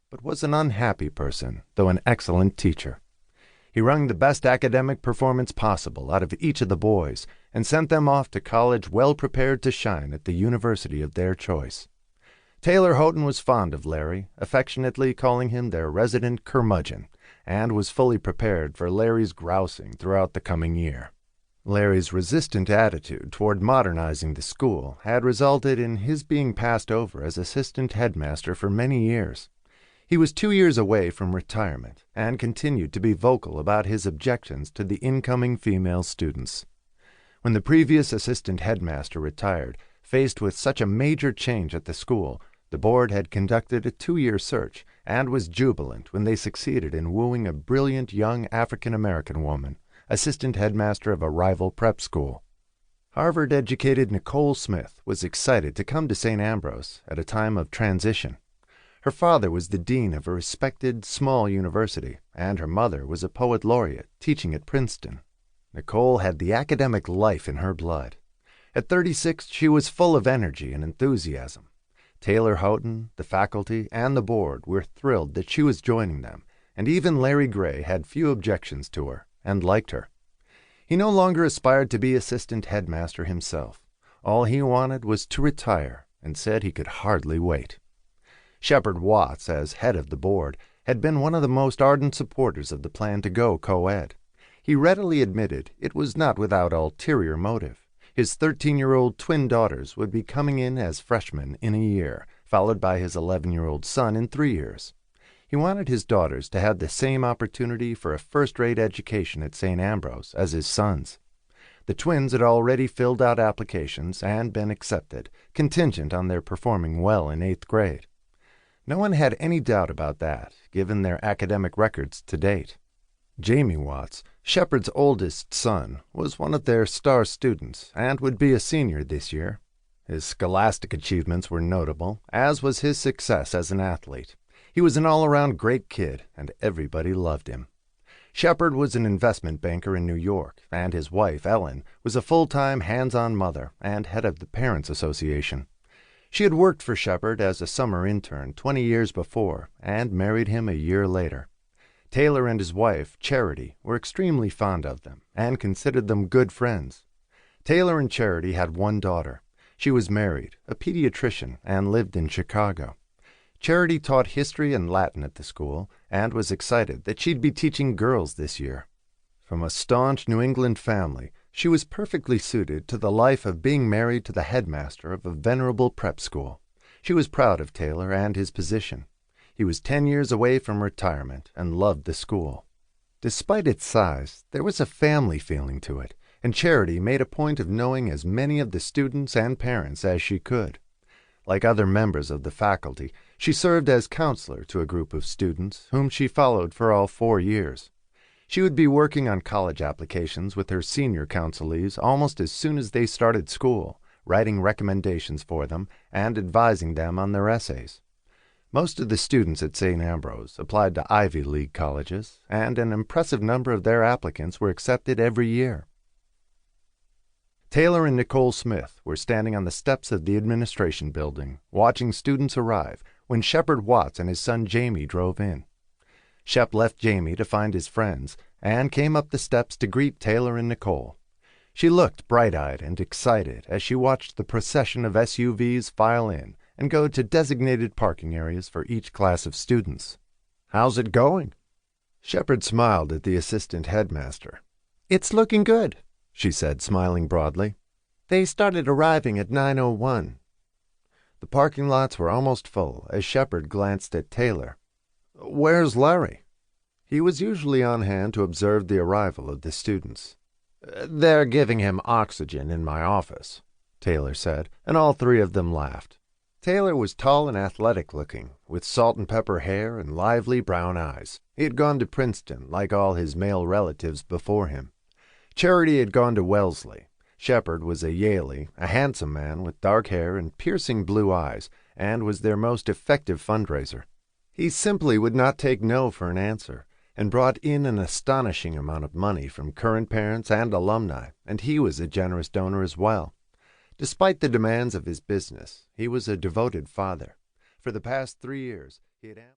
but was an unhappy person, though an excellent teacher. He wrung the best academic performance possible out of each of the boys and sent them off to college well prepared to shine at the university of their choice. Taylor Houghton was fond of Larry, affectionately calling him their resident curmudgeon, and was fully prepared for Larry's grousing throughout the coming year. Larry's resistant attitude toward modernizing the school had resulted in his being passed over as assistant headmaster for many years. He was 2 years away from retirement and continued to be vocal about his objections to the incoming female students. When the previous assistant headmaster retired, faced with such a major change at the school, the board had conducted a 2-year search and was jubilant when they succeeded in wooing a brilliant young African-American woman, assistant headmaster of a rival prep school. Harvard-educated Nicole Smith was excited to come to Saint Ambrose at a time of transition. Her father was the dean of a respected small university, and her mother was a poet laureate teaching at Princeton. Nicole had the academic life in her blood. At 36, she was full of energy and enthusiasm. Taylor Houghton, the faculty, and the board were thrilled that she was joining them, and even Larry Gray had few objections to her and liked her. He no longer aspired to be assistant headmaster himself. All he wanted was to retire, and said he could hardly wait. Shepard Watts, as head of the board, had been one of the most ardent supporters of the plan to go co-ed. He readily admitted it was not without ulterior motive. His 13-year-old twin daughters would be coming in as freshmen in a year, followed by his 11-year-old son in 3 years. He wanted his daughters to have the same opportunity for a first-rate education at Saint Ambrose as his sons. The twins had already filled out applications and been accepted, contingent on their performing well in 8th grade. No one had any doubt about that, given their academic records to date. Jamie Watts, Shepard's oldest son, was one of their star students and would be a senior this year. His scholastic achievements were notable, as was his success as an athlete. He was an all-around great kid, and everybody loved him. Shepard was an investment banker in New York, and his wife, Ellen, was a full-time hands-on mother and head of the Parents Association. She had worked for Shepard as a summer intern 20 years before and married him a year later. Taylor and his wife, Charity, were extremely fond of them and considered them good friends. Taylor and Charity had one daughter. She was married, a pediatrician, and lived in Chicago. Charity taught history and Latin at the school and was excited that she'd be teaching girls this year. From a staunch New England family, she was perfectly suited to the life of being married to the headmaster of a venerable prep school. She was proud of Taylor and his position. He was 10 years away from retirement and loved the school. Despite its size, there was a family feeling to it, and Charity made a point of knowing as many of the students and parents as she could. Like other members of the faculty, she served as counselor to a group of students whom she followed for all 4 years. She would be working on college applications with her senior counselees almost as soon as they started school, writing recommendations for them and advising them on their essays. Most of the students at Saint Ambrose applied to Ivy League colleges, and an impressive number of their applicants were accepted every year. Taylor and Nicole Smith were standing on the steps of the administration building, watching students arrive, when Shepard Watts and his son Jamie drove in. Shep left Jamie to find his friends and came up the steps to greet Taylor and Nicole. She looked bright-eyed and excited as she watched the procession of SUVs file in and go to designated parking areas for each class of students. "How's it going?" Shepard smiled at the assistant headmaster. "It's looking good," she said, smiling broadly. "They started arriving at 9:01. The parking lots were almost full as Shepard glanced at Taylor. "Where's Larry?" He was usually on hand to observe the arrival of the students. "They're giving him oxygen in my office," Taylor said, and all 3 of them laughed. Taylor was tall and athletic-looking, with salt-and-pepper hair and lively brown eyes. He had gone to Princeton, like all his male relatives before him. Charity had gone to Wellesley. Shepard was a Yaley, a handsome man with dark hair and piercing blue eyes, and was their most effective fundraiser. He simply would not take no for an answer, and brought in an astonishing amount of money from current parents and alumni, and he was a generous donor as well. Despite the demands of his business, he was a devoted father. For the past 3 years, he had